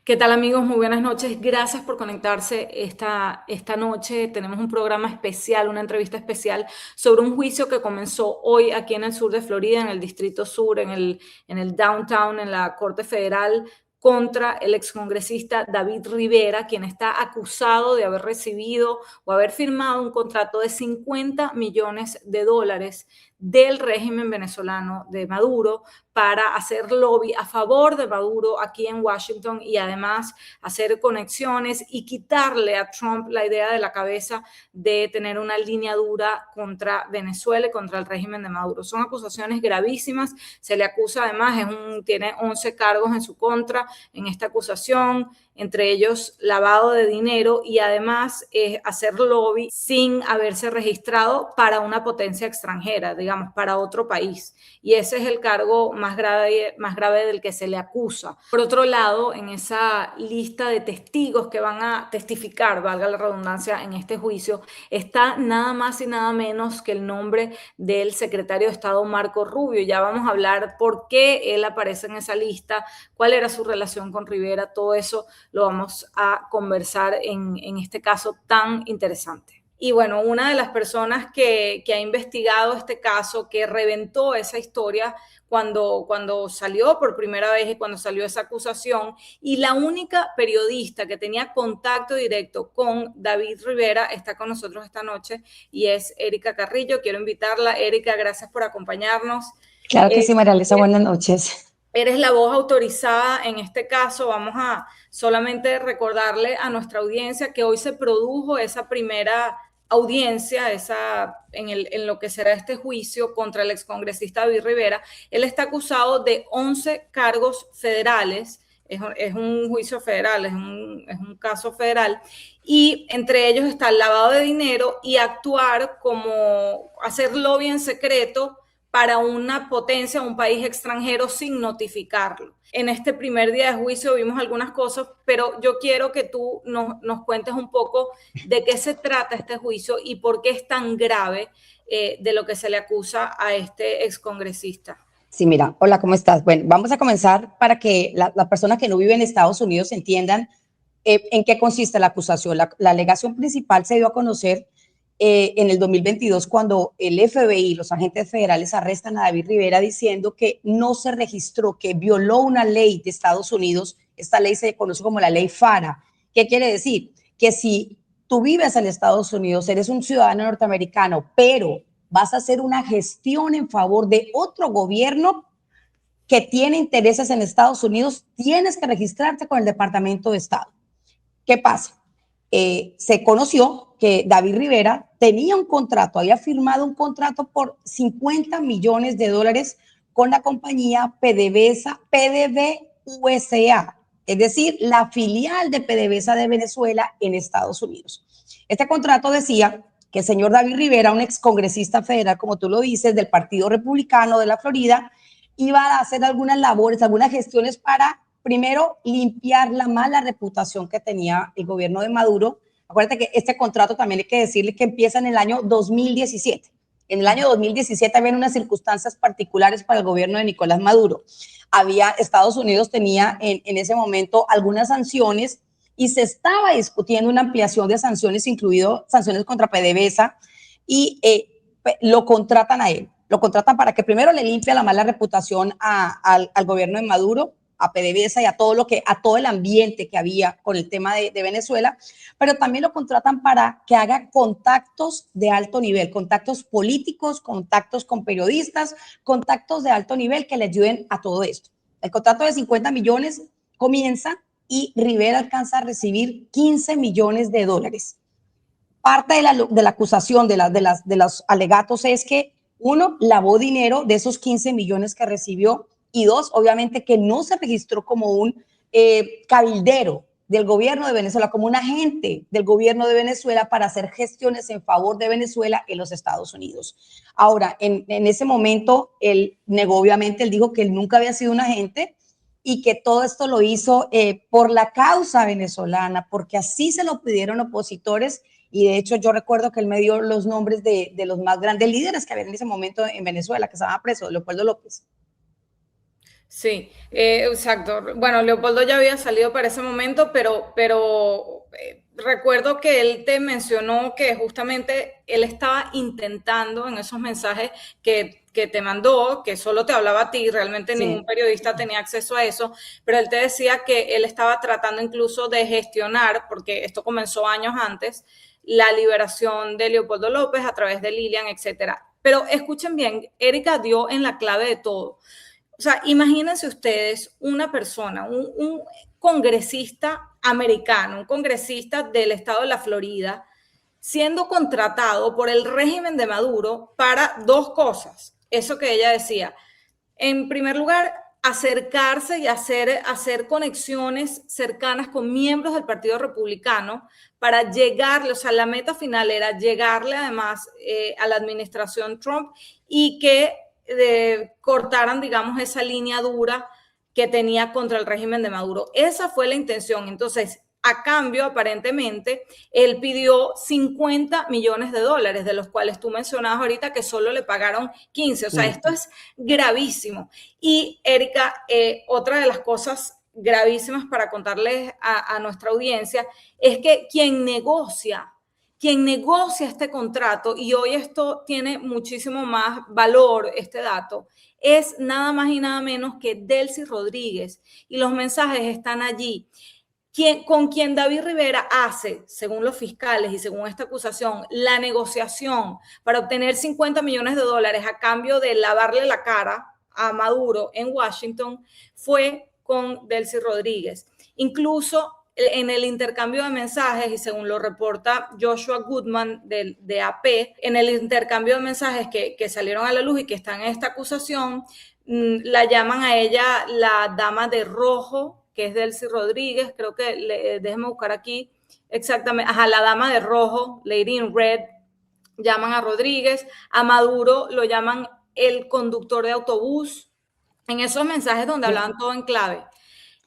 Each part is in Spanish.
¿Qué tal amigos? Muy buenas noches. Gracias por conectarse esta noche. Tenemos un programa especial, una entrevista especial sobre un juicio que comenzó hoy aquí en el sur de Florida, en el Distrito Sur, en el downtown, en la Corte Federal, contra el excongresista David Rivera, quien está acusado de haber recibido o haber firmado un contrato de $50 millones del régimen venezolano de Maduro para hacer lobby a favor de Maduro aquí en Washington y además hacer conexiones y quitarle a Trump la idea de la cabeza de tener una línea dura contra Venezuela y contra el régimen de Maduro. Son acusaciones gravísimas, se le acusa además, tiene 11 cargos en su contra en esta acusación, entre ellos lavado de dinero y además hacer lobby sin haberse registrado para una potencia extranjera, digamos, para otro país. Y ese es el cargo más grave del que se le acusa. Por otro lado, en esa lista de testigos que van a testificar, valga la redundancia, en este juicio, está nada más y nada menos que el nombre del secretario de Estado Marco Rubio. Ya vamos a hablar por qué él aparece en esa lista, cuál era su relación con Rivera, todo eso lo vamos a conversar en este caso tan interesante. Y bueno, una de las personas que ha investigado este caso, que reventó esa historia cuando salió por primera vez y cuando salió esa acusación, y la única periodista que tenía contacto directo con David Rivera está con nosotros esta noche y es Erika Carrillo. Quiero invitarla. Erika, gracias por acompañarnos. Claro que Eh, sí, María Elisa, buenas noches. Eres la voz autorizada en este caso. Vamos a solamente recordarle a nuestra audiencia que hoy se produjo esa primera audiencia en lo que será este juicio contra el excongresista David Rivera. Él está acusado de 11 cargos federales. Es un juicio federal, es un caso federal, y entre ellos está el lavado de dinero y actuar como hacer lobby en secreto para una potencia, un país extranjero sin notificarlo. En este primer día de juicio vimos algunas cosas, pero yo quiero que tú nos cuentes un poco de qué se trata este juicio y por qué es tan grave de lo que se le acusa a este excongresista. Sí, mira, hola, ¿cómo estás? Bueno, vamos a comenzar para que la persona que no vive en Estados Unidos entiendan en qué consiste la acusación. La alegación principal se dio a conocer en el 2022 cuando el FBI, los agentes federales, arrestan a David Rivera diciendo que no se registró, que violó una ley de Estados Unidos. Esta ley se conoce como la ley FARA. ¿Qué quiere decir? Que si tú vives en Estados Unidos, eres un ciudadano norteamericano, pero vas a hacer una gestión en favor de otro gobierno que tiene intereses en Estados Unidos, tienes que registrarte con el Departamento de Estado. ¿Qué pasa? Se conoció que David Rivera tenía un contrato, había firmado un contrato por $50 millones con la compañía PDVSA, PDVSA, es decir, la filial de PDVSA de Venezuela en Estados Unidos. Este contrato decía que el señor David Rivera, un excongresista federal, como tú lo dices, del Partido Republicano de la Florida, iba a hacer algunas labores, algunas gestiones para, primero, limpiar la mala reputación que tenía el gobierno de Maduro. Acuérdate que este contrato también hay que decirle que empieza en el año 2017. En el año 2017 había unas circunstancias particulares para el gobierno de Nicolás Maduro. Estados Unidos tenía en ese momento algunas sanciones y se estaba discutiendo una ampliación de sanciones, incluido sanciones contra PDVSA, y lo contratan a él. Lo contratan para que primero le limpie la mala reputación al gobierno de Maduro, a PDVSA y a todo el ambiente que había con el tema de Venezuela, pero también lo contratan para que haga contactos de alto nivel, contactos políticos, contactos con periodistas, contactos de alto nivel que le ayuden a todo esto. El contrato de 50 millones comienza y Rivera alcanza a recibir $15 millones. Parte de la acusación, de los alegatos es que uno, lavó dinero de esos 15 millones que recibió, y dos, obviamente que no se registró como un cabildero del gobierno de Venezuela, como un agente del gobierno de Venezuela para hacer gestiones en favor de Venezuela en los Estados Unidos. Ahora, en ese momento, él negó, obviamente, él dijo que él nunca había sido un agente y que todo esto lo hizo por la causa venezolana, porque así se lo pidieron opositores. Y de hecho yo recuerdo que él me dio los nombres de los más grandes líderes que había en ese momento en Venezuela, que estaba preso, Leopoldo López. Sí, exacto. Bueno, Leopoldo ya había salido para ese momento, pero recuerdo que él te mencionó que justamente él estaba intentando en esos mensajes que te mandó, que solo te hablaba a ti, realmente ningún Sí. periodista tenía acceso a eso, pero él te decía que él estaba tratando incluso de gestionar, porque esto comenzó años antes, la liberación de Leopoldo López a través de Lilian, etcétera. Pero escuchen bien, Erika dio en la clave de todo. O sea, imagínense ustedes una persona, un congresista americano, un congresista del estado de la Florida, siendo contratado por el régimen de Maduro para dos cosas. Eso que ella decía. En primer lugar, acercarse y hacer conexiones cercanas con miembros del Partido Republicano para llegarle, o sea, la meta final era llegarle además a la administración Trump y que cortaran, digamos, esa línea dura que tenía contra el régimen de Maduro. Esa fue la intención. Entonces, a cambio, aparentemente, él pidió 50 millones de dólares, de los cuales tú mencionabas ahorita que solo le pagaron 15. O sea, esto es gravísimo. Y Erika, otra de las cosas gravísimas para contarles a nuestra audiencia es que quien negocia este contrato, y hoy esto tiene muchísimo más valor, este dato, es nada más y nada menos que Delcy Rodríguez. Y los mensajes están allí. Con quien David Rivera hace, según los fiscales y según esta acusación, la negociación para obtener 50 millones de dólares a cambio de lavarle la cara a Maduro en Washington, fue con Delcy Rodríguez. Incluso en el intercambio de mensajes, y según lo reporta Joshua Goodman de AP, en el intercambio de mensajes que salieron a la luz y que están en esta acusación, la llaman a ella la dama de rojo, que es Delcy Rodríguez, creo que, déjenme buscar aquí exactamente, ajá, la dama de rojo, Lady in Red, llaman a Rodríguez, a Maduro lo llaman el conductor de autobús, en esos mensajes donde hablaban todo en clave.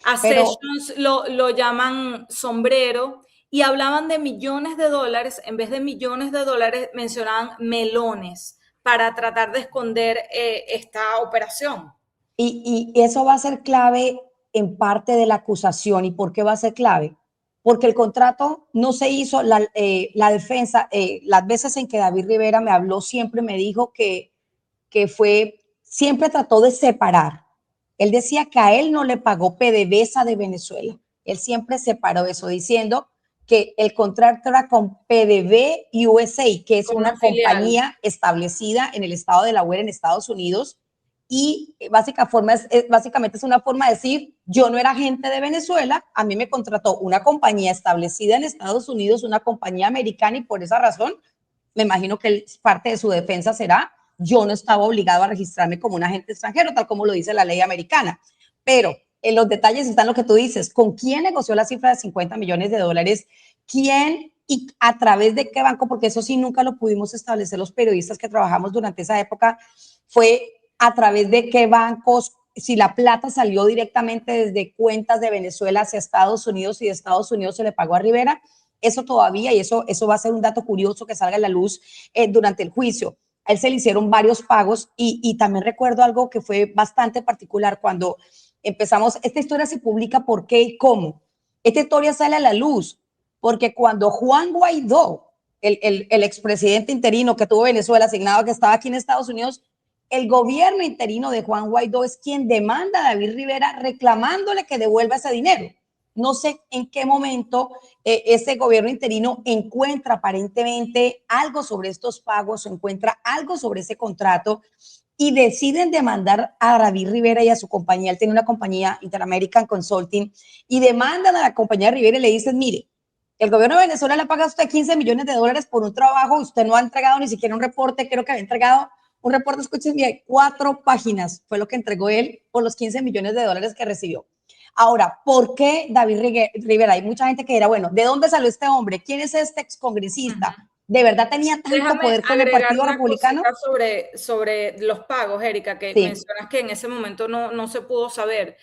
A Pero, Sessions lo llaman sombrero y hablaban de millones de dólares, en vez de millones de dólares mencionaban melones para tratar de esconder esta operación. y eso va a ser clave en parte de la acusación. ¿Y por qué va a ser clave? Porque el contrato no se hizo, la defensa, las veces en que David Rivera me habló, siempre me dijo que fue, siempre trató de separar. Él decía que a él no le pagó PDVSA de Venezuela. Él siempre separó eso, diciendo que el contrato era con PDV USA, que es Con una una filial. compañía establecida en el estado de Delaware, en Estados Unidos, y básicamente es una forma de decir, yo no era agente de Venezuela, a mí me contrató una compañía establecida en Estados Unidos, una compañía americana, y por esa razón, me imagino que parte de su defensa será, yo no estaba obligado a registrarme como un agente extranjero, tal como lo dice la ley americana. Pero en los detalles están lo que tú dices, ¿con quién negoció la cifra de 50 millones de dólares? ¿Quién y a través de qué banco? Porque eso sí nunca lo pudimos establecer los periodistas que trabajamos durante esa época. Fue a través de qué bancos, si la plata salió directamente desde cuentas de Venezuela hacia Estados Unidos y de Estados Unidos se le pagó a Rivera. Eso todavía, y eso va a ser un dato curioso que salga a la luz durante el juicio. A él se le hicieron varios pagos y también recuerdo algo que fue bastante particular cuando empezamos, esta historia se publica por qué y cómo. Esta historia sale a la luz porque cuando Juan Guaidó, el expresidente interino que tuvo Venezuela asignado, que estaba aquí en Estados Unidos, el gobierno interino de Juan Guaidó es quien demanda a David Rivera reclamándole que devuelva ese dinero. No sé en qué momento ese gobierno interino encuentra aparentemente algo sobre estos pagos o encuentra algo sobre ese contrato y deciden demandar a David Rivera y a su compañía. Él tiene una compañía, Interamerican Consulting, y demandan a la compañía de Rivera y le dicen, mire, el gobierno de Venezuela le paga a usted 15 millones de dólares por un trabajo y usted no ha entregado ni siquiera un reporte, creo que había entregado un reporte, escuchen bien, 4 páginas fue lo que entregó él por los 15 millones de dólares que recibió. Ahora, ¿por qué David Rivera? Hay mucha gente que dirá, bueno, ¿de dónde salió este hombre? ¿Quién es este excongresista? Uh-huh. ¿De verdad tenía tanto Déjame poder con el agregar Partido una Republicano? cosita sobre los pagos, Erika, que Sí. mencionas que en ese momento no se pudo saber.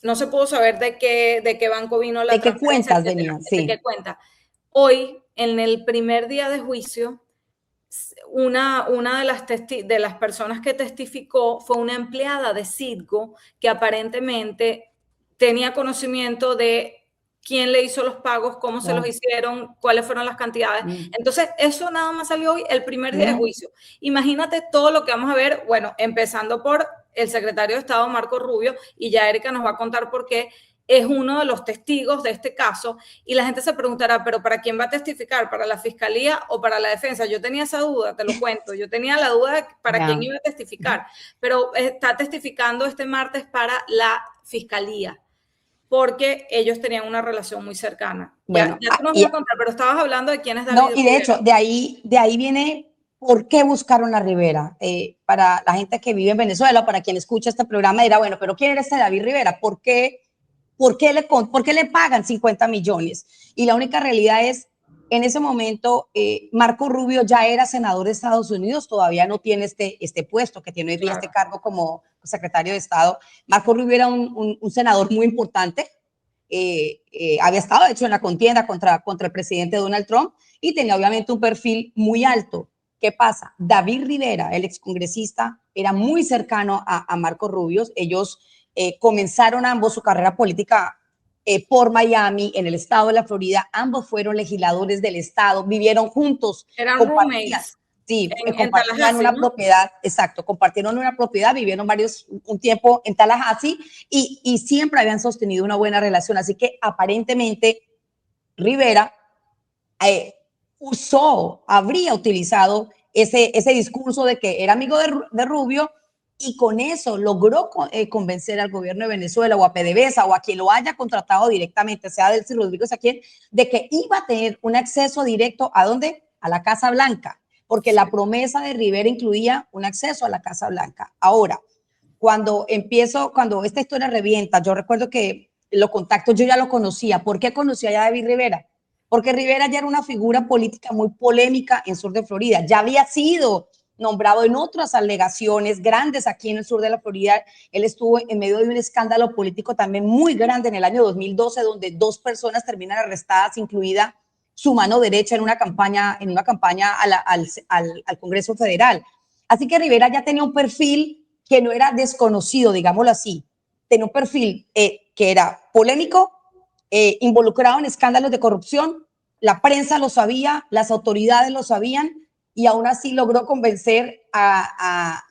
No se pudo saber de qué banco vino la ¿De qué transferencia, cuentas etcétera, venían? de qué Sí. cuenta. Hoy, en el primer día de juicio, una de las personas que testificó fue una empleada de Citgo que aparentemente tenía conocimiento de quién le hizo los pagos, cómo se los hicieron, cuáles fueron las cantidades. Entonces, eso nada más salió hoy, el primer día de juicio. Imagínate todo lo que vamos a ver, bueno, empezando por el secretario de Estado, Marco Rubio, y ya Erika nos va a contar por qué es uno de los testigos de este caso, y la gente se preguntará, ¿pero para quién va a testificar? ¿Para la fiscalía o para la defensa? Yo tenía esa duda, te lo cuento, yo tenía la duda de para quién iba a testificar, pero está testificando este martes para la fiscalía, porque ellos tenían una relación muy cercana. Bueno, ya tú nos vas a contar, pero estabas hablando de quién es David Rivera. Y de hecho, de ahí viene por qué buscaron a Rivera. Para la gente que vive en Venezuela, para quien escucha este programa, dirá, bueno, pero ¿quién era este David Rivera? ¿Por qué le pagan 50 millones? Y la única realidad es, en ese momento, Marco Rubio ya era senador de Estados Unidos, todavía no tiene este puesto que tiene hoy día, este cargo como secretario de Estado. Marco Rubio era un senador muy importante, había estado, de hecho, en la contienda contra el presidente Donald Trump y tenía obviamente un perfil muy alto. ¿Qué pasa? David Rivera, el excongresista, era muy cercano a Marco Rubio. Ellos comenzaron ambos su carrera política por Miami, en el estado de la Florida. Ambos fueron legisladores del estado, vivieron juntos. Eran roommates. Sí, compartían una propiedad, exacto, compartieron una propiedad, vivieron un tiempo en Tallahassee y siempre habían sostenido una buena relación. Así que aparentemente Rivera habría utilizado ese discurso de que era amigo de Rubio, y con eso logró convencer al gobierno de Venezuela o a PDVSA o a quien lo haya contratado directamente, sea Delcy Rodríguez, a quien, de que iba a tener un acceso directo ¿a dónde? A la Casa Blanca, porque la promesa de Rivera incluía un acceso a la Casa Blanca. Ahora, cuando esta historia revienta, yo recuerdo que los contactos yo ya lo conocía. ¿Por qué conocía ya a David Rivera? Porque Rivera ya era una figura política muy polémica en el sur de Florida, ya había sido nombrado en otras alegaciones grandes aquí en el sur de la Florida. Él estuvo en medio de un escándalo político también muy grande en el año 2012, donde 2 personas terminan arrestadas, incluida su mano derecha en una campaña al Congreso Federal. Así que Rivera ya tenía un perfil que no era desconocido, digámoslo así. Tenía un perfil que era polémico, involucrado en escándalos de corrupción. La prensa lo sabía, las autoridades lo sabían, y aún así logró convencer a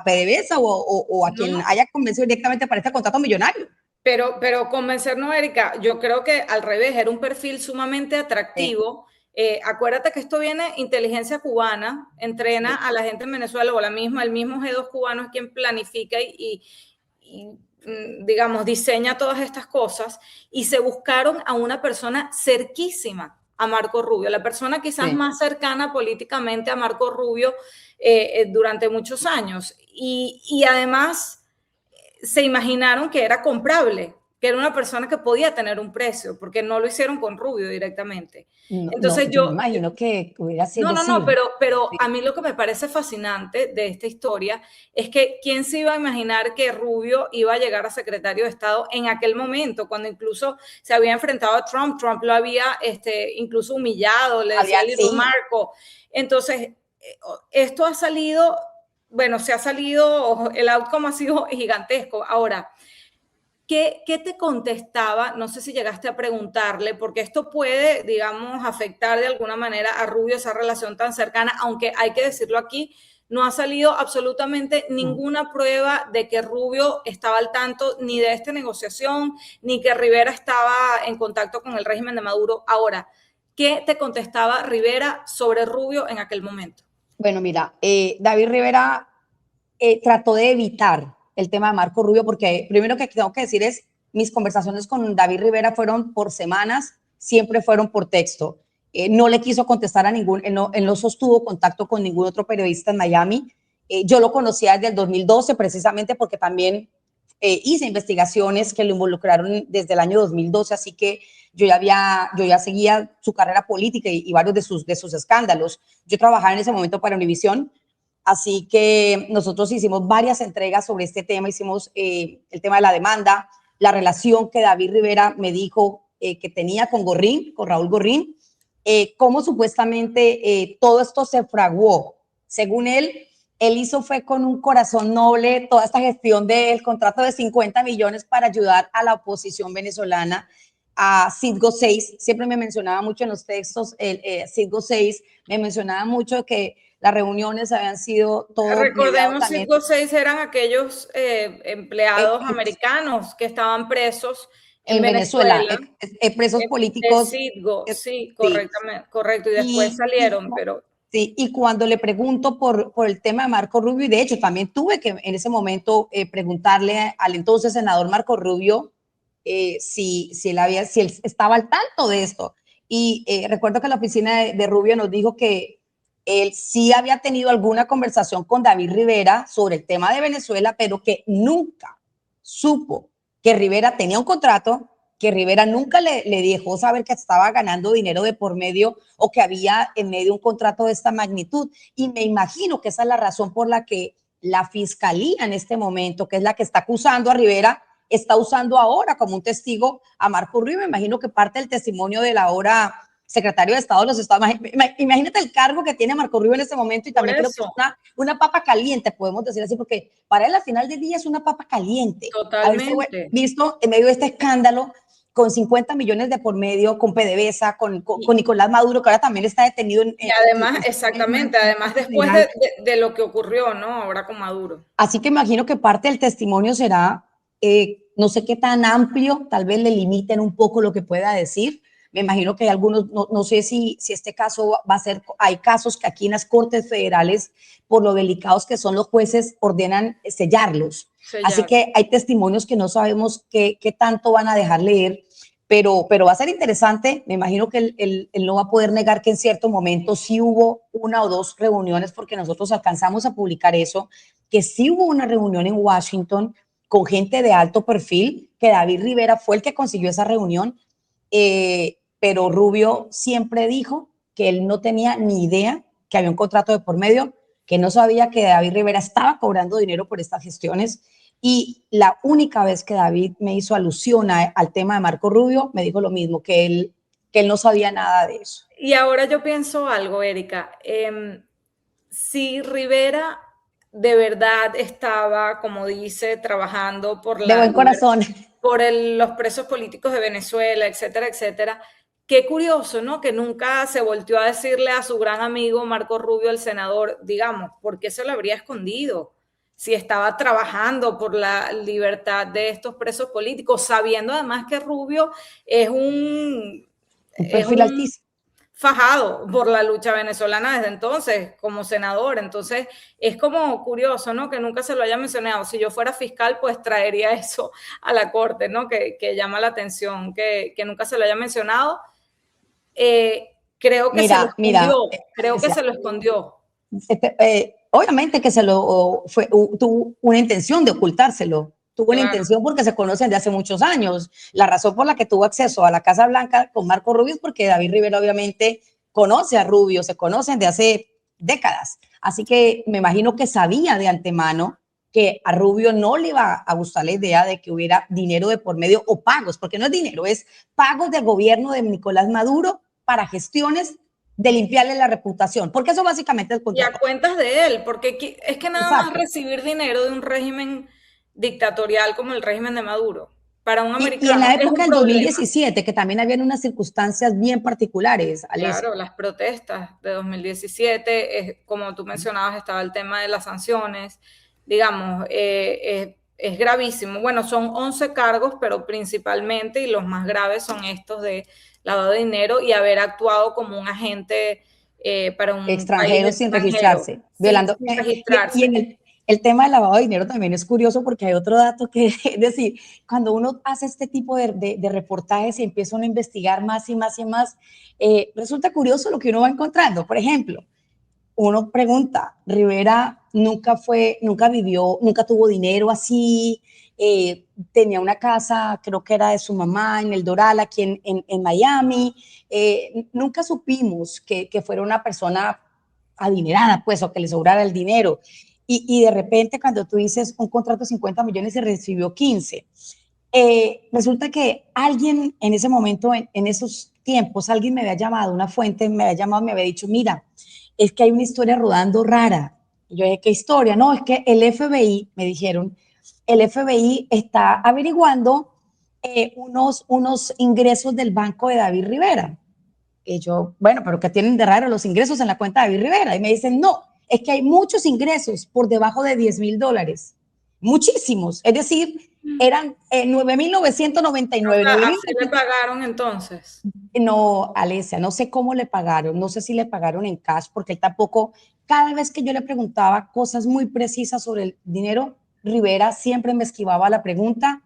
PDVSA o a quien haya convencido directamente para este contrato millonario. Pero convencer no, Erika, yo creo que al revés, era un perfil sumamente atractivo. Sí. Acuérdate que esto viene inteligencia cubana, entrena a la gente en Venezuela, o el mismo G2 cubano es quien planifica y digamos, diseña todas estas cosas, y se buscaron a una persona cerquísima a Marco Rubio, la persona quizás más cercana políticamente a Marco Rubio durante muchos años, y además se imaginaron que era comprable, que era una persona que podía tener un precio, porque no lo hicieron con Rubio directamente. Entonces yo me imagino que hubiera sido pero sí. A mí lo que me parece fascinante de esta historia es que quién se iba a imaginar que Rubio iba a llegar a secretario de Estado en aquel momento, cuando incluso se había enfrentado a Trump. Trump lo había incluso humillado, le decía Little Marco. Entonces, esto ha salido, bueno, el outcome ha sido gigantesco. Ahora, ¿qué te contestaba? No sé si llegaste a preguntarle, porque esto puede, digamos, afectar de alguna manera a Rubio, esa relación tan cercana, aunque hay que decirlo aquí, no ha salido absolutamente ninguna prueba de que Rubio estaba al tanto ni de esta negociación, ni que Rivera estaba en contacto con el régimen de Maduro. Ahora, ¿qué te contestaba Rivera sobre Rubio en aquel momento? Bueno, mira, David Rivera trató de evitar el tema de Marco Rubio, porque primero que tengo que decir es, mis conversaciones con David Rivera fueron por semanas, siempre fueron por texto. No le quiso contestar a él no sostuvo contacto con ningún otro periodista en Miami. Yo lo conocía desde el 2012, precisamente porque también hice investigaciones que lo involucraron desde el año 2012, así que yo ya seguía su carrera política y varios de sus escándalos. Yo trabajaba en ese momento para Univisión, así que nosotros hicimos varias entregas sobre este tema. Hicimos el tema de la demanda, la relación que David Rivera me dijo que tenía con Raúl Gorrín, cómo supuestamente todo esto se fraguó. Según él hizo fue con un corazón noble toda esta gestión del contrato de 50 millones para ayudar a la oposición venezolana, a Citgo 6. Siempre me mencionaba mucho en los textos, Citgo 6, me mencionaba mucho que las reuniones habían sido todo mediado Recordemos, también. Citgo 6 eran aquellos empleados americanos que estaban presos en Venezuela, Venezuela, presos de políticos. Citgo, sí, Sí, correctamente, correcto, y después y, y, salieron, pero sí, y cuando le pregunto por el tema de Marco Rubio, y de hecho también tuve que en ese momento preguntarle al entonces senador Marco Rubio si él estaba al tanto de esto. Y recuerdo que la oficina de Rubio nos dijo que él sí había tenido alguna conversación con David Rivera sobre el tema de Venezuela, pero que nunca supo que Rivera tenía un contrato, que Rivera nunca le dejó saber que estaba ganando dinero de por medio o que había en medio un contrato de esta magnitud. Y me imagino que esa es la razón por la que la fiscalía en este momento, que es la que está acusando a Rivera, está usando ahora como un testigo a Marco Rubio. Me imagino que parte del testimonio del ahora secretario de Estado de los Estados Unidos. Imagínate el cargo que tiene Marco Rubio en este momento, y por también creo que es eso, una papa caliente, podemos decir así, porque para él al final del día es una papa caliente. Haberse totalmente. visto en medio de este escándalo con 50 millones de por medio, con PDVSA, con Nicolás Maduro, que ahora también está detenido. Y además, exactamente, además después de lo que ocurrió, ¿no? Ahora con Maduro. Así que imagino que parte del testimonio será, no sé qué tan amplio, tal vez le limiten un poco lo que pueda decir. Me imagino que hay algunos, no sé si este caso va a ser, hay casos que aquí en las Cortes Federales, por lo delicados que son los jueces, ordenan sellarlos. Así Sellar. que hay testimonios que no sabemos qué tanto van a dejar leer, pero va a ser interesante. Me imagino que él no va a poder negar que en cierto momento sí hubo una o dos reuniones, porque nosotros alcanzamos a publicar eso, que sí hubo una reunión en Washington con gente de alto perfil, que David Rivera fue el que consiguió esa reunión, pero Rubio siempre dijo que él no tenía ni idea que había un contrato de por medio, que no sabía que David Rivera estaba cobrando dinero por estas gestiones. Y la única vez que David me hizo alusión al tema de Marco Rubio, me dijo lo mismo, que él no sabía nada de eso. Y ahora yo pienso algo, Erika. Si Rivera de verdad estaba, como dice, trabajando por De buen corazón. los presos políticos de Venezuela, etcétera, etcétera. Qué curioso, ¿no? Que nunca se volteó a decirle a su gran amigo Marco Rubio, el senador, digamos, ¿por qué se lo habría escondido? Si estaba trabajando por la libertad de estos presos políticos, sabiendo además que Rubio es Un es perfil un altísimo. fajado por la lucha venezolana desde entonces como senador. Entonces es como curioso, ¿no? Que nunca se lo haya mencionado. Si yo fuera fiscal, pues traería eso a la corte, ¿no? Que llama la atención, que nunca se lo haya mencionado. Creo que se lo escondió, Mira, creo que decía, se lo escondió. obviamente que tuvo una intención de ocultárselo, tuvo una Claro. intención porque se conocen de hace muchos años. La razón por la que tuvo acceso a la Casa Blanca con Marco Rubio es porque David Rivera obviamente conoce a Rubio, se conocen de hace décadas. Así que me imagino que sabía de antemano que a Rubio no le iba a gustar la idea de que hubiera dinero de por medio o pagos, porque no es dinero, es pagos del gobierno de Nicolás Maduro para gestiones de limpiarle la reputación, porque eso básicamente es el Y a contrato. cuentas de él, porque es que nada más Exacto. recibir dinero de un régimen dictatorial como el régimen de Maduro, para un Y en americano la es época un del problema. 2017, que también habían unas circunstancias bien particulares, Claro, Alesia. las protestas de 2017, como tú mencionabas, estaba el tema de las sanciones, digamos, es gravísimo. Bueno, son 11 cargos, pero principalmente, y los más graves son estos de lavado de dinero y haber actuado como un agente para un país Extranjeros sin extranjero, registrarse, sin, violando. sin Y registrarse. en el tema del lavado de dinero también es curioso porque hay otro dato que, es decir, cuando uno hace este tipo de reportajes y empieza uno a investigar más y más y más, resulta curioso lo que uno va encontrando. Por ejemplo, uno pregunta, Rivera nunca vivió, nunca tuvo dinero así, tenía una casa, creo que era de su mamá en el Doral, aquí en Miami, nunca supimos que fuera una persona adinerada, pues, o que le sobrara el dinero. Y de repente cuando tú dices un contrato de 50 millones y recibió 15, Resulta que alguien en ese momento, en esos tiempos, alguien me había llamado, una fuente me había llamado, me había dicho, mira, es que hay una historia rodando rara. Y yo dije, ¿qué historia? No, es que el FBI, me dijeron, el FBI está averiguando unos ingresos del banco de David Rivera. Y yo, bueno, pero ¿qué tienen de raro los ingresos en la cuenta de David Rivera? Y me dicen, no, es que hay muchos ingresos por debajo de $10,000. Muchísimos. Es decir, eran 9,999. O sea, así le pagaron entonces. No, Alesia, no sé cómo le pagaron, no sé si le pagaron en cash, porque él tampoco, cada vez que yo le preguntaba cosas muy precisas sobre el dinero, Rivera siempre me esquivaba la pregunta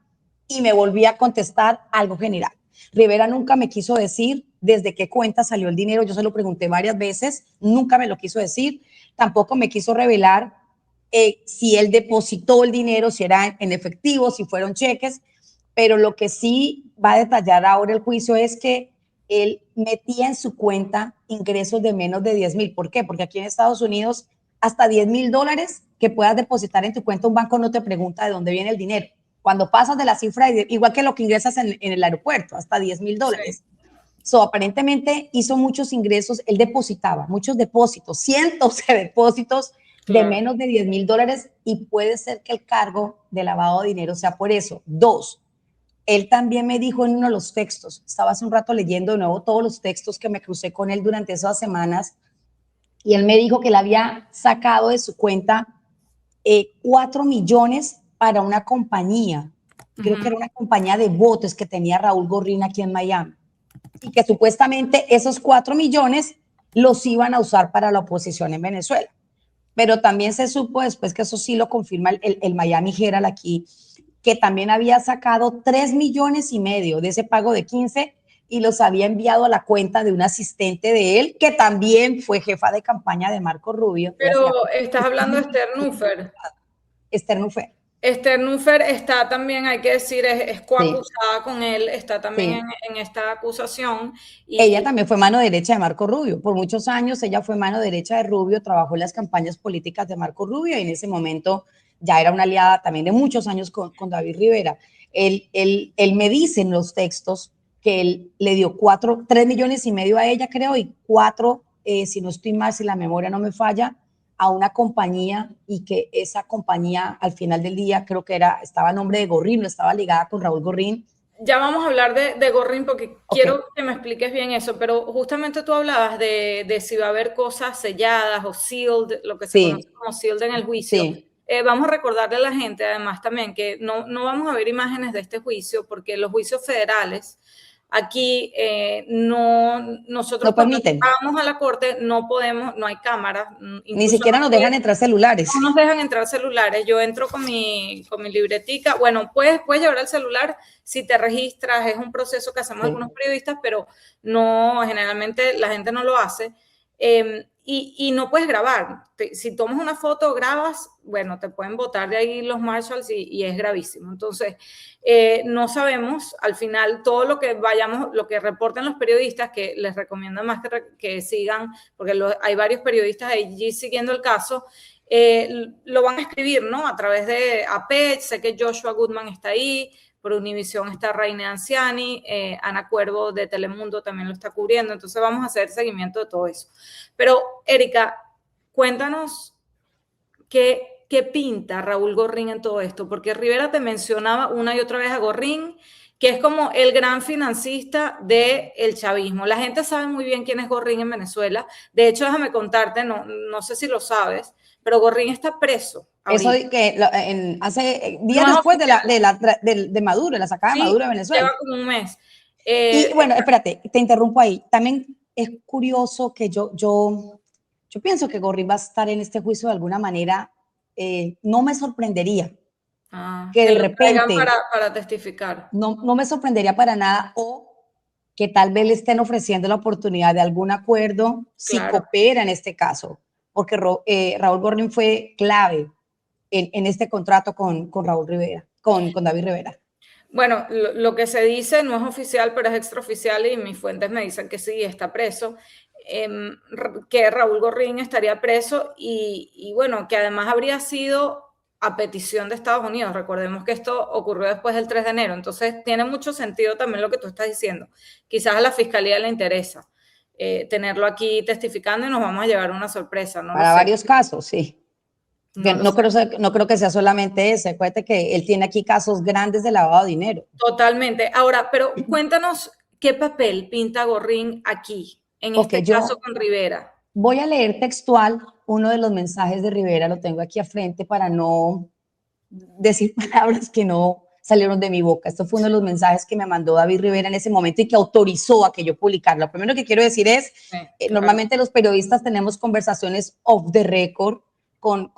y me volvía a contestar algo general. Rivera nunca me quiso decir desde qué cuenta salió el dinero, yo se lo pregunté varias veces, nunca me lo quiso decir, tampoco me quiso revelar si él depositó el dinero, si era en efectivo, si fueron cheques, pero lo que sí va a detallar ahora el juicio es que él metía en su cuenta ingresos de menos de 10,000. ¿Por qué? Porque aquí en Estados Unidos hasta $10,000 que puedas depositar en tu cuenta, un banco no te pregunta de dónde viene el dinero. Cuando pasas de la cifra, igual que lo que ingresas en el aeropuerto, hasta $10,000. Sí. So, aparentemente hizo muchos ingresos, él depositaba muchos depósitos, cientos de depósitos de Claro. menos de $10,000 y puede ser que el cargo de lavado de dinero sea por eso. Dos, él también me dijo en uno de los textos, estaba hace un rato leyendo de nuevo todos los textos que me crucé con él durante esas semanas, y él me dijo que él había sacado de su cuenta 4 millones para una compañía, creo que era una compañía de botes que tenía Raúl Gorrín aquí en Miami, y que supuestamente esos 4 millones los iban a usar para la oposición en Venezuela. Pero también se supo después que eso sí lo confirma el Miami Herald aquí, que también había sacado 3,5 millones de ese pago de 15 y los había enviado a la cuenta de un asistente de él, que también fue jefa de campaña de Marco Rubio. Pero estás hablando de Esther Nufer. Esther Nufer. Esther Nufer está también, hay que decir, es Sí, coacusada con él, está también sí. en esta acusación. Ella Y también fue mano derecha de Marco Rubio. Por muchos años ella fue mano derecha de Rubio, trabajó en las campañas políticas de Marco Rubio y en ese momento ya era una aliada también de muchos años con David Rivera. Él me dice en los textos que él le dio 3,5 millones a ella, creo, y 4, si no estoy mal, si la memoria no me falla, a una compañía, y que esa compañía al final del día creo que estaba a nombre de Gorrín, no estaba ligada con Raúl Gorrín. ya vamos a hablar de Gorrín porque Ok, quiero que me expliques bien eso, pero justamente tú hablabas de si va a haber cosas selladas o sealed, lo que se conoce sí, como sealed en el juicio. sí. Vamos a recordarle a la gente además también que no vamos a ver imágenes de este juicio porque los juicios federales aquí nosotros No cuando permiten. vamos a la corte no podemos, no hay cámaras, Ni incluso siquiera nos dejan entrar celulares. no nos dejan entrar celulares. Yo entro con mi libretica. Bueno, puedes llevar el celular si te registras. Es un proceso que hacemos Sí. algunos periodistas, pero no, generalmente la gente no lo hace. Y no puedes grabar. Si tomas una foto, grabas, bueno, te pueden botar de ahí los marshals y es gravísimo. Entonces, no sabemos al final todo lo que lo que reporten los periodistas, que les recomiendo más que sigan, porque hay varios periodistas allí siguiendo el caso, lo van a escribir, ¿no? A través de APEC, sé que Joshua Goodman está ahí, por Univisión está Raine Anciani, Ana Cuervo de Telemundo también lo está cubriendo, entonces vamos a hacer seguimiento de todo eso. Pero, Erika, cuéntanos qué pinta Raúl Gorrín en todo esto, porque Rivera te mencionaba una y otra vez a Gorrín, que es como el gran financista del chavismo. La gente sabe muy bien quién es Gorrín en Venezuela. De hecho, déjame contarte, no sé si lo sabes, pero Gorrín está preso Eso ahorita. que hace días No es después oficial. de Maduro, de la sacada de Sí, Maduro de Venezuela. lleva como un mes. Y bueno, espérate, te interrumpo ahí. También es curioso que yo pienso que Gorrín va a estar en este juicio de alguna manera. No me sorprendería que Que de lo traigan repente, para testificar. no me sorprendería para nada, o que tal vez le estén ofreciendo la oportunidad de algún acuerdo si Claro. coopera en este caso, porque Raúl Gorrín fue clave en este contrato con Raúl Rivera, con David Rivera. Bueno, lo que se dice no es oficial, pero es extraoficial y mis fuentes me dicen que sí, está preso, que Raúl Gorrín estaría preso y bueno, que además habría sido a petición de Estados Unidos. Recordemos que esto ocurrió después del 3 de enero, entonces tiene mucho sentido también lo que tú estás diciendo. Quizás a la Fiscalía le interesa tenerlo aquí testificando y nos vamos a llevar una sorpresa, no Para lo sé. varios casos, sí. No No creo que sea solamente ese. Acuérdate que él tiene aquí casos grandes de lavado de dinero. Totalmente. Ahora, pero cuéntanos qué papel pinta Gorrín aquí, en este caso con Rivera. Voy a leer textual uno de los mensajes de Rivera, lo tengo aquí a frente para no decir palabras que no salieron de mi boca. Esto fue uno de los mensajes que me mandó David Rivera en ese momento y que autorizó a que yo publicara. Lo primero que quiero decir es, claro. Normalmente los periodistas tenemos conversaciones off the record con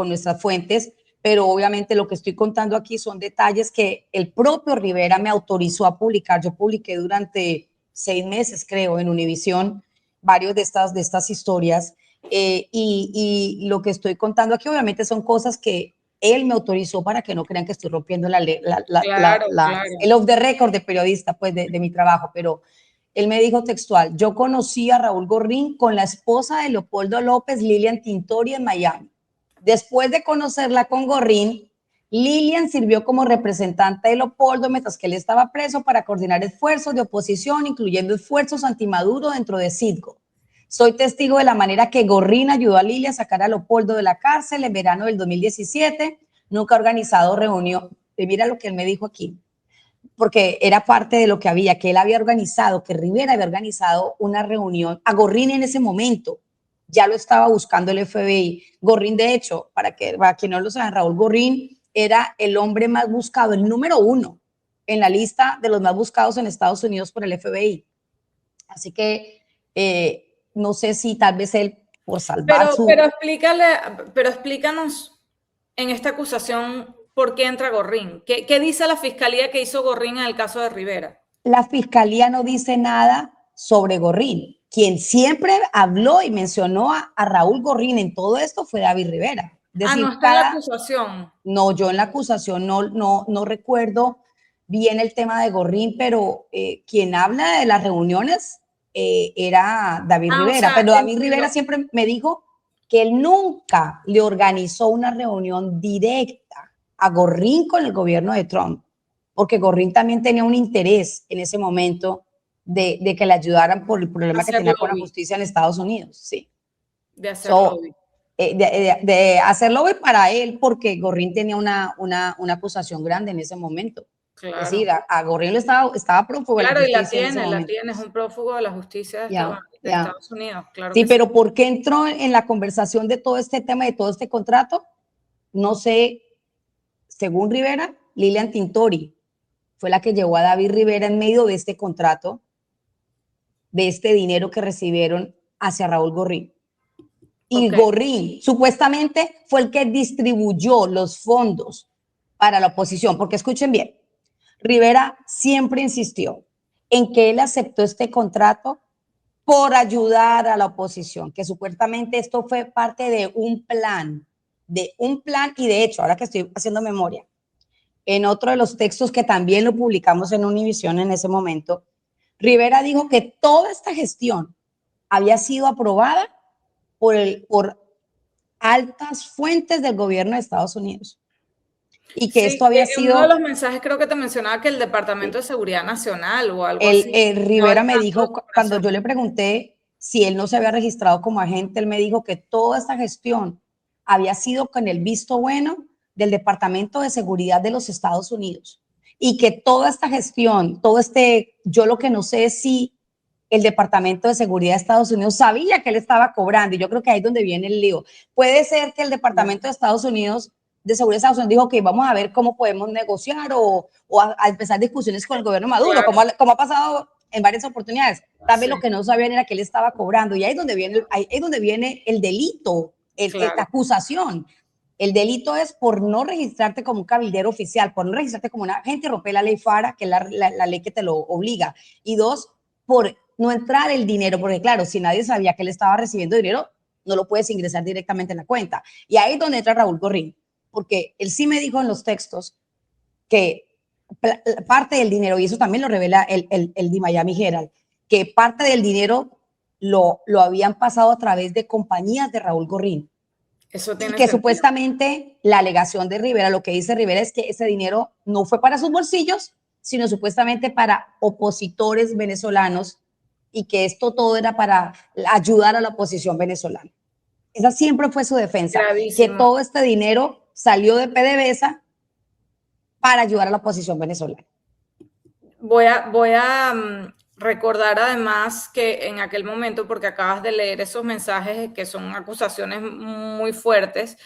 nuestras fuentes, pero obviamente lo que estoy contando aquí son detalles que el propio Rivera me autorizó a publicar. Yo publiqué durante 6 meses, creo, en Univisión, varios de estas historias. Y lo que estoy contando aquí obviamente son cosas que él me autorizó para que no crean que estoy rompiendo claro. el off the record de periodista, pues, de mi trabajo, pero él me dijo textual: yo conocí a Raúl Gorrín con la esposa de Leopoldo López, Lilian Tintori, en Miami. Después de conocerla con Gorrín, Lilian sirvió como representante de Leopoldo mientras que él estaba preso para coordinar esfuerzos de oposición, incluyendo esfuerzos anti-Maduro dentro de Citgo. Soy testigo de la manera que Gorrín ayudó a Lilia a sacar a Leopoldo de la cárcel en verano del 2017. Nunca ha organizado reunión. Y mira lo que él me dijo aquí, porque era parte de lo que había, que él había organizado, que Rivera había organizado una reunión. A Gorrín en ese momento ya lo estaba buscando el FBI. Gorrín, de hecho, para quien no lo saben, Raúl Gorrín era el hombre más buscado, el número 1 en la lista de los más buscados en Estados Unidos por el FBI. Así que no sé si tal vez él, por salvar pero explícanos en esta acusación por qué entra Gorrín. ¿Qué dice la fiscalía que hizo Gorrín en el caso de Rivera? La fiscalía no dice nada sobre Gorrín. Quien siempre habló y mencionó a Raúl Gorrín en todo esto fue David Rivera. Decir, no está en la acusación. No, yo en la acusación no recuerdo bien el tema de Gorrín, pero quien habla de las reuniones era David Rivera. O sea, pero David Rivera siempre me dijo que él nunca le organizó una reunión directa a Gorrín con el gobierno de Trump, porque Gorrín también tenía un interés en ese momento de que le ayudaran por el problema que tenía con la justicia en Estados Unidos. Sí. De hacer lobby. De hacer lobby para él, porque Gorrín tenía una acusación grande en ese momento. Claro. Es decir, a Gorrín estaba prófugo de la justicia. Claro, y la tiene, es un prófugo de la justicia de Estados Unidos. Claro sí, pero ¿por qué entró en la conversación de todo este tema, de todo este contrato? No sé, según Rivera, Lilian Tintori fue la que llevó a David Rivera en medio de este contrato, de este dinero que recibieron hacia Raúl Gorrín. Y Gorrín supuestamente fue el que distribuyó los fondos para la oposición, porque escuchen bien, Rivera siempre insistió en que él aceptó este contrato por ayudar a la oposición, que supuestamente esto fue parte de un plan, y de hecho, ahora que estoy haciendo memoria, en otro de los textos que también lo publicamos en Univisión en ese momento, Rivera dijo que toda esta gestión había sido aprobada por altas fuentes del gobierno de Estados Unidos. Y que esto había sido... uno de los mensajes creo que te mencionaba que el Departamento de Seguridad Nacional o algo así. Rivera me dijo, cuando yo le pregunté si él no se había registrado como agente, él me dijo que toda esta gestión había sido con el visto bueno del Departamento de Seguridad de los Estados Unidos. Y que toda esta gestión, yo lo que no sé es si el Departamento de Seguridad de Estados Unidos sabía que él estaba cobrando, y yo creo que ahí es donde viene el lío. Puede ser que el Departamento de Estados Unidos, de Seguridad de Estados Unidos, dijo que vamos a ver cómo podemos negociar o a empezar discusiones con el gobierno de Maduro, claro, como ha pasado en varias oportunidades. Tal vez lo que no sabían era que él estaba cobrando, y ahí es donde viene el delito, esta acusación. El delito es por no registrarte como un cabildero oficial, por no registrarte como un agente y romper la ley FARA, que es la ley que te lo obliga. Y 2, por no entrar el dinero, porque claro, si nadie sabía que él estaba recibiendo dinero, no lo puedes ingresar directamente en la cuenta. Y ahí es donde entra Raúl Gorrín, porque él sí me dijo en los textos que parte del dinero, y eso también lo revela el de Miami Herald, que parte del dinero lo habían pasado a través de compañías de Raúl Gorrín. Eso Y tiene que sentido. supuestamente la alegación de Rivera, lo que dice Rivera es que ese dinero no fue para sus bolsillos, sino supuestamente para opositores venezolanos y que esto todo era para ayudar a la oposición venezolana. Esa siempre fue su defensa, que Gravísimo. todo este dinero salió de PDVSA para ayudar a la oposición venezolana. Voy a recordar además que en aquel momento, porque acabas de leer esos mensajes que son acusaciones muy fuertes,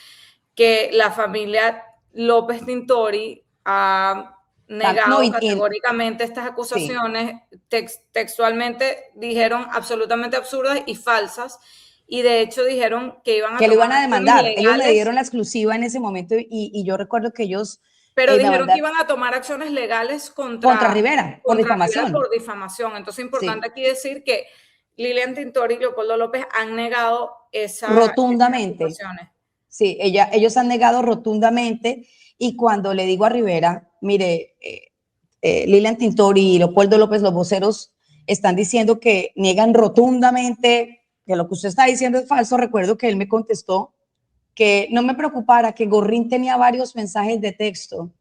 que la familia López Tintori ha No, negado categóricamente estas sí, acusaciones, textualmente dijeron absolutamente absurdas y falsas, y de hecho dijeron que iban a que lo tomar iban a acciones demandar. Ellos me legales, dieron la exclusiva en ese momento y yo recuerdo que ellos pero me dijeron que mandaron iban a tomar acciones legales contra Rivera por contra Rivera difamación. por difamación. Entonces, es importante Sí, aquí decir que Lilian Tintori y Leopoldo López han negado esas rotundamente. acusaciones. Sí, ellos han negado rotundamente y cuando le digo a Rivera, mire, Lilian Tintori y Leopoldo López, los voceros, están diciendo que niegan rotundamente que lo que usted está diciendo es falso. Recuerdo que él me contestó que no me preocupara, que Gorrín tenía varios mensajes de texto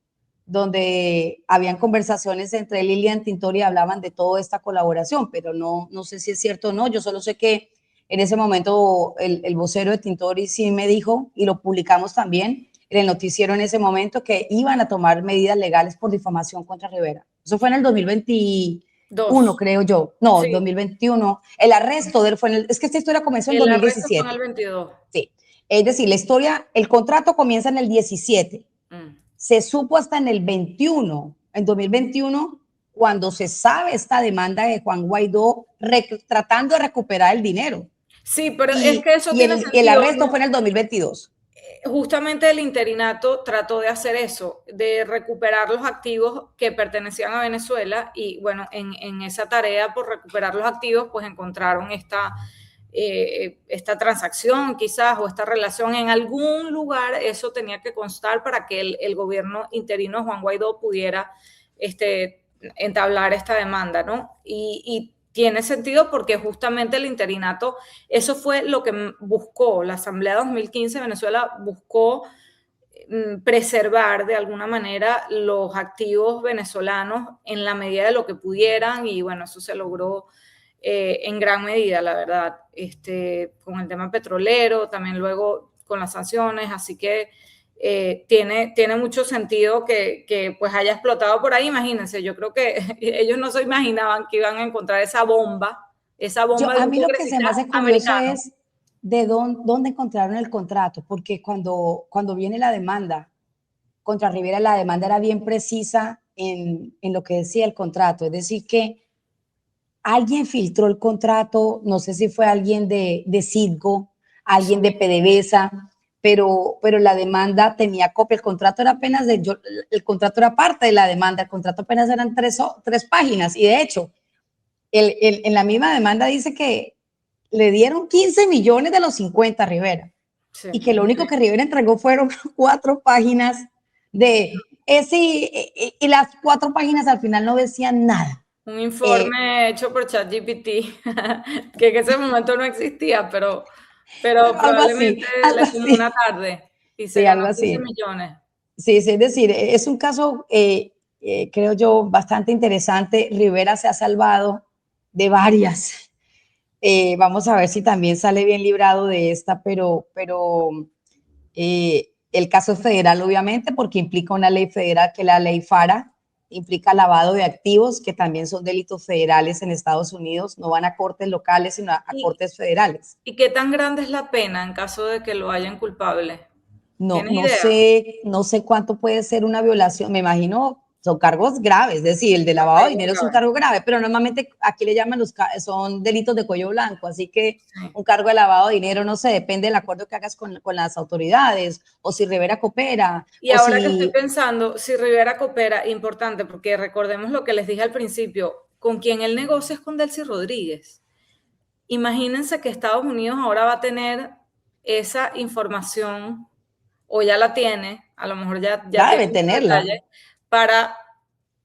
donde habían conversaciones entre Lilian Tintori y hablaban de toda esta colaboración, pero no sé si es cierto o no. Yo solo sé que en ese momento el vocero de Tintori sí me dijo, y lo publicamos también en el noticiero en ese momento, que iban a tomar medidas legales por difamación contra Rivera. Eso fue en el 2021, Dos. creo yo. No, Sí, 2021. El arresto de él fue en el, es que esta historia comenzó en el arresto fue en el 2017. 22. Sí. Es decir, la historia, el contrato comienza en el 17. Mm. Se supo hasta en el 21, en 2021, cuando se sabe esta demanda de Juan Guaidó tratando de recuperar el dinero. Sí, pero es Y, que eso y, tiene el, y el sentido, arresto fue ¿no? en el 2022. Justamente el interinato trató de hacer eso, de recuperar los activos que pertenecían a Venezuela y bueno, en esa tarea por recuperar los activos, pues encontraron esta transacción quizás o esta relación en algún lugar, eso tenía que constar para que el gobierno interino Juan Guaidó pudiera entablar esta demanda, ¿no? Y tiene sentido porque justamente el interinato, eso fue lo que buscó la Asamblea 2015 de Venezuela, buscó preservar de alguna manera los activos venezolanos en la medida de lo que pudieran y bueno, eso se logró en gran medida, la verdad, con el tema petrolero, también luego con las sanciones, así que tiene mucho sentido que pues haya explotado por ahí, imagínense, yo creo que ellos no se imaginaban que iban a encontrar esa bomba de A un mí lo que se congresista me hace curioso americano. es de dónde encontraron el contrato, porque cuando viene la demanda contra Rivera, la demanda era bien precisa en lo que decía el contrato, es decir, que alguien filtró el contrato, no sé si fue alguien de Citgo, alguien de PDVSA, pero la demanda tenía copia, el contrato era apenas el contrato era parte de la demanda, el contrato apenas eran tres páginas y de hecho, en la misma demanda dice que le dieron 15 millones de los 50 a Rivera Sí, y que lo único que Rivera entregó fueron 4 páginas de ese y las 4 páginas al final no decían nada. un Eh, informe hecho por ChatGPT, que en ese momento no existía, pero pero probablemente algo le tomó una así, tarde y se sí, ganó algo 15 así. millones. Sí, sí, es decir, es un caso, creo yo, bastante interesante. Rivera se ha salvado de varias. Vamos a ver si también sale bien librado de esta, pero el caso es federal, obviamente, porque implica una ley federal que es la ley FARA, implica lavado de activos, que también son delitos federales en Estados Unidos, no van a cortes locales, sino a ¿Y, cortes federales. ¿Y qué tan grande es la pena en caso de que lo hayan culpable? No, ¿Tienes idea? no sé cuánto puede ser una violación, me imagino son cargos graves, es decir, el de Los lavado de cargos dinero es un graves. cargo grave, pero normalmente aquí le llaman son delitos de cuello blanco, así que Sí. un cargo de lavado de dinero, no sé, depende del acuerdo que hagas con las autoridades, o si Rivera coopera, Y o ahora que estoy si, pensando, si Rivera coopera, importante, porque recordemos lo que les dije al principio, con quien él negocia es con Delcy Rodríguez. Imagínense que Estados Unidos ahora va a tener esa información, o ya la tiene, a lo mejor ya ya tiene debe muchos tenerla. detalles, para,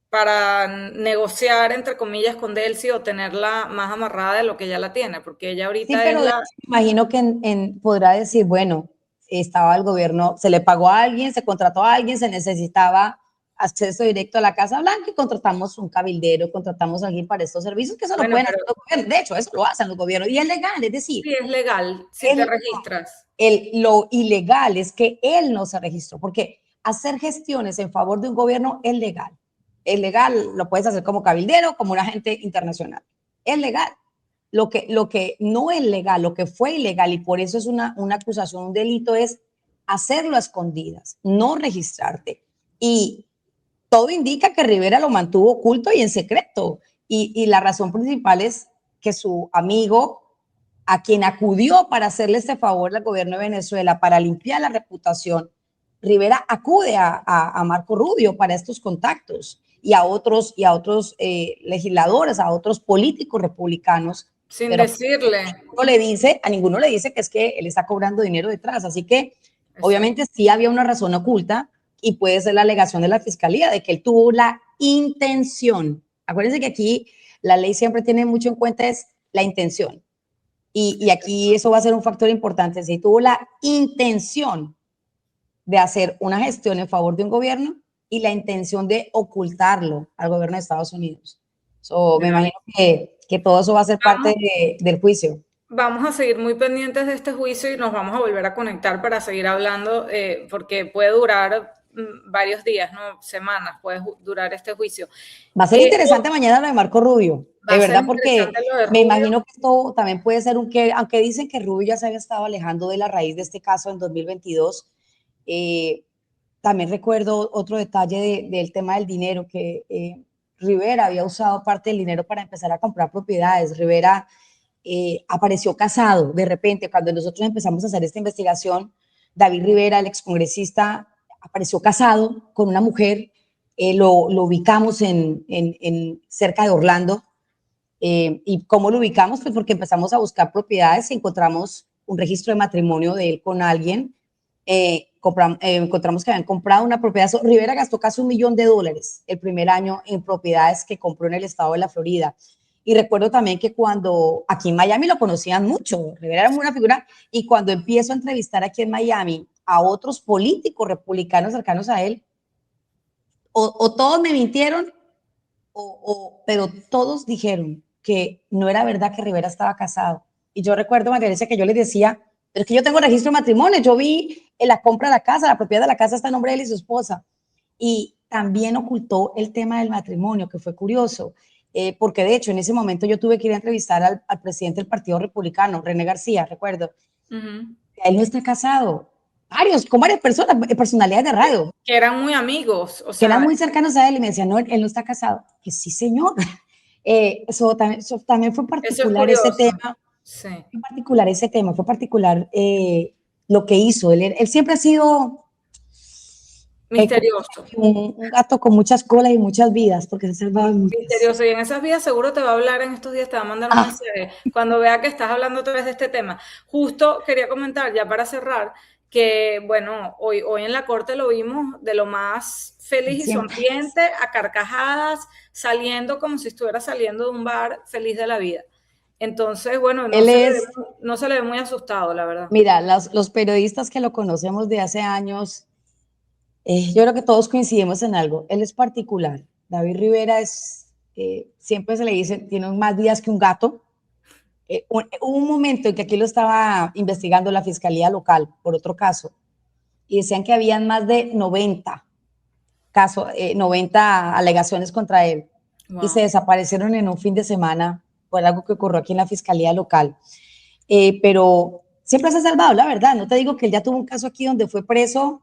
para negociar, entre comillas, con Delcy o tenerla más amarrada de lo que ya la tiene, porque ella Sí, ahorita es pero de la... hecho, me imagino que podrá decir, bueno, estaba el gobierno, se le pagó a alguien, se contrató a alguien, se necesitaba acceso directo a la Casa Blanca y contratamos un cabildero, contratamos a alguien para estos servicios, que eso lo Bueno, pueden pero hacer los gobiernos. De hecho, eso lo hacen los gobiernos y es legal, es decir, sí es legal si te registras. lo ilegal es que él no se registró, porque hacer gestiones en favor de un gobierno es legal. Es legal, lo puedes hacer como cabildero, como un agente internacional. Es legal. Lo que no es legal, lo que fue ilegal, y por eso es una acusación, un delito, es hacerlo a escondidas, no registrarte. Y todo indica que Rivera lo mantuvo oculto y en secreto. Y la razón principal es que su amigo, a quien acudió para hacerle este favor al gobierno de Venezuela, para limpiar la reputación, Rivera acude a Marco Rubio para estos contactos y a otros legisladores, a otros políticos republicanos. Sin Pero decirle. a ninguno le dice que es que él está cobrando dinero detrás. Así que, Exacto. obviamente, sí había una razón oculta y puede ser la alegación de la fiscalía de que él tuvo la intención. Acuérdense que aquí la ley siempre tiene mucho en cuenta es la intención. Y aquí eso va a ser un factor importante. Si tuvo la intención de hacer una gestión en favor de un gobierno y la intención de ocultarlo al gobierno de Estados Unidos. So, me imagino que todo eso va a ser parte del juicio. Vamos a seguir muy pendientes de este juicio y nos vamos a volver a conectar para seguir hablando, porque puede durar varios días, ¿no? Semanas, puede durar este juicio. Va a ser interesante mañana lo de Marco Rubio, de verdad, porque me imagino que esto también puede ser aunque dicen que Rubio ya se había estado alejando de la raíz de este caso en 2022, también recuerdo otro detalle del tema del dinero, que Rivera había usado parte del dinero para empezar a comprar propiedades. Rivera apareció casado de repente. Cuando nosotros empezamos a hacer esta investigación, David Rivera, el excongresista, apareció casado con una mujer, lo ubicamos cerca de Orlando. ¿Y cómo lo ubicamos? Pues porque empezamos a buscar propiedades y encontramos un registro de matrimonio de él con alguien. Encontramos que habían comprado una propiedad. Rivera gastó casi $1 millón el primer año en propiedades que compró en el estado de la Florida. Y recuerdo también que cuando aquí en Miami lo conocían mucho, Rivera era una figura, y cuando empiezo a entrevistar aquí en Miami a otros políticos republicanos cercanos a él, o todos me mintieron, pero todos dijeron que no era verdad que Rivera estaba casado. Y yo recuerdo, María Alicia, que yo les decía, pero es que yo tengo registro de matrimonio, yo vi en la compra de la casa, la propiedad de la casa está a nombre de él y su esposa. Y también ocultó el tema del matrimonio, que fue curioso, porque de hecho en ese momento yo tuve que ir a entrevistar al presidente del Partido Republicano, René García, recuerdo. Él no está casado. Con varias personas, personalidades de radio. Que eran muy amigos. Que eran muy cercanos a él y me decían, no, él no está casado. Que sí, señor. Eso también fue particular ese tema. Sí. Fue particular lo que hizo. Él siempre ha sido misterioso. Un gato con muchas colas y muchas vidas, porque se salvaba muchas. Misterioso. Y en esas vidas seguro te va a hablar en estos días, te va a mandar un mensaje cuando vea que estás hablando otra vez de este tema. Justo quería comentar, ya para cerrar, que bueno, hoy en la corte lo vimos de lo más feliz y sonriente, a carcajadas, saliendo como si estuviera saliendo de un bar, feliz de la vida. Entonces, bueno, no se le ve muy asustado, la verdad. Mira, los periodistas que lo conocemos de hace años, yo creo que todos coincidimos en algo. Él es particular. David Rivera siempre se le dice, tiene más días que un gato. Hubo un momento en que aquí lo estaba investigando la fiscalía local por otro caso y decían que habían más de 90 alegaciones contra él. Wow. Y se desaparecieron en un fin de semana por algo que ocurrió aquí en la fiscalía local. Pero siempre se ha salvado, la verdad. No te digo que él ya tuvo un caso aquí donde fue preso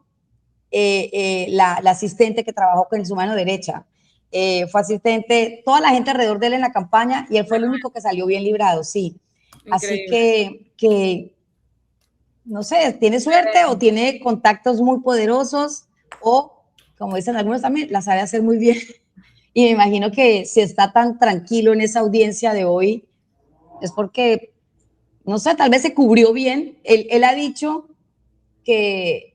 la asistente que trabajó con su mano derecha. Fue asistente, toda la gente alrededor de él en la campaña y él fue el único que salió bien librado, sí. Increíble. Así que, no sé, tiene suerte o tiene contactos muy poderosos o, como dicen algunos también, la sabe hacer muy bien. Y me imagino que si está tan tranquilo en esa audiencia de hoy es porque, no sé, tal vez se cubrió bien. Él ha dicho que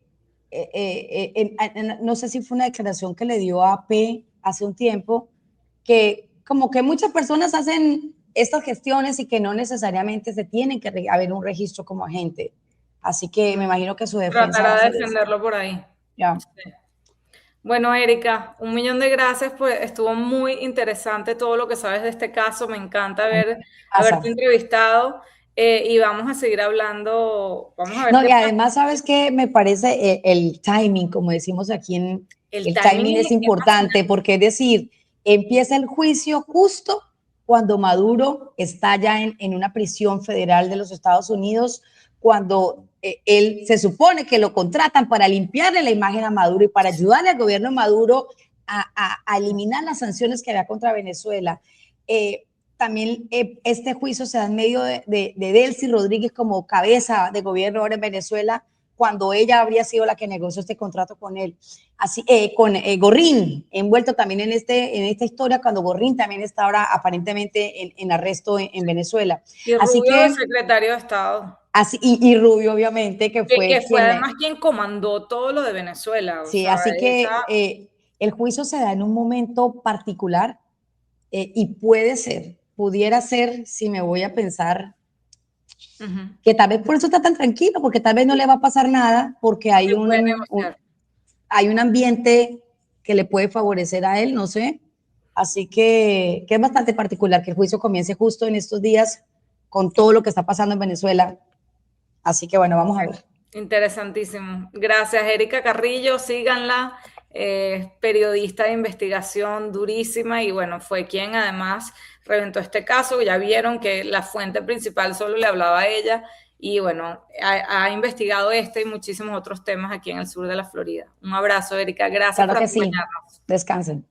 no sé si fue una declaración que le dio a AP hace un tiempo, que como que muchas personas hacen estas gestiones y que no necesariamente se tienen que haber un registro como agente. Así que me imagino que su defensa va Tratará a de ser esa. defenderlo por ahí. Ya. Sí. Bueno, Erika, 1.000.000 de gracias, pues estuvo muy interesante todo lo que sabes de este caso, me encanta haberte Pasa. entrevistado y vamos a seguir hablando, vamos a ver No, qué y pasa. además, ¿sabes qué? Me parece el timing, como decimos aquí El el timing timing es es importante, porque es decir, empieza el juicio justo cuando Maduro está ya en una prisión federal de los Estados Unidos, cuando él se supone que lo contratan para limpiarle la imagen a Maduro y para ayudarle al gobierno de Maduro a eliminar las sanciones que había contra Venezuela. También este juicio se da en medio de Delcy Rodríguez como cabeza de gobierno ahora en Venezuela, cuando ella habría sido la que negoció este contrato con él. Así, con Gorrín, envuelto también en esta historia, cuando Gorrín también está ahora aparentemente en arresto en Venezuela. Y Así Rubio, el que, secretario de Estado, así, y Rubio, obviamente, que fue que fue quien además quien comandó todo lo de Venezuela, o sí, sea, así esa... que el juicio se da en un momento particular y pudiera ser, si me voy a pensar, que tal vez por eso está tan tranquilo, porque tal vez no le va a pasar nada, porque Se puede negociar. hay un ambiente que le puede favorecer a él, no sé. Así que es bastante particular que el juicio comience justo en estos días con todo lo que está pasando en Venezuela. Así que bueno, vamos a ver. Interesantísimo. Gracias, Erika Carrillo. Síganla. Periodista de investigación durísima y bueno, fue quien además reventó este caso. Ya vieron que la fuente principal solo le hablaba a ella y bueno, ha investigado este y muchísimos otros temas aquí en el sur de la Florida. Un abrazo, Erika. Gracias Claro por que sí. acompañarnos. Descansen.